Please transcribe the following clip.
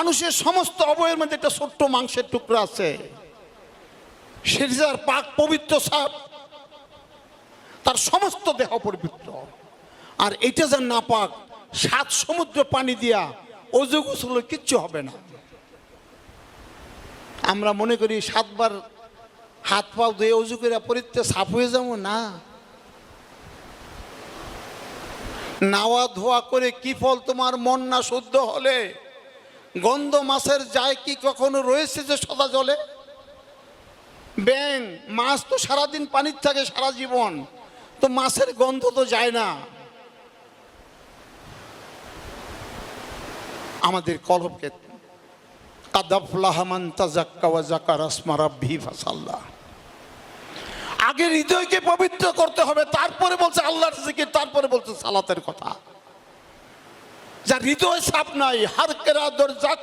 মানুষের সমস্ত অবয়বের মধ্যে একটা ছোট্ট মাংসের টুকরা আছে, সেটি যার পাক পবিত্র সাপ, তার সমস্ত দেহ পবিত্র। আর এটা যার না পাক, 7 সমুদ্র পানি দিয়া অজু গোসল কিচ্ছু হবে না। আমরা মনে করি 7 বার হাত পা ধুয়ে অজু করে পরিত্রে সাফ হয়ে যাবো না। নাওয়া ধোয়া করে কি ফল তোমার মন না শুদ্ধ হলে? গন্ধ মাছের যায় কি কখনো রয়েছে যে সদা জলে? ব্যাং মাছ তো সারাদিন পানির থাকে সারা জীবন, তো মাছের গন্ধ তো যায় না। আমাদের কলবকে কাদাফলাহমান তাজাক্কা ওয়া যাকারা আসমা রাব্বিহি ফাসাল্লা, আগে হৃদয়কে পবিত্র করতে হবে, তারপরে বলছে আল্লাহর জিকির, তারপরে বলছে সালাতের কথা। যার হৃদয় সাফ নাই, হার কেরা দরজা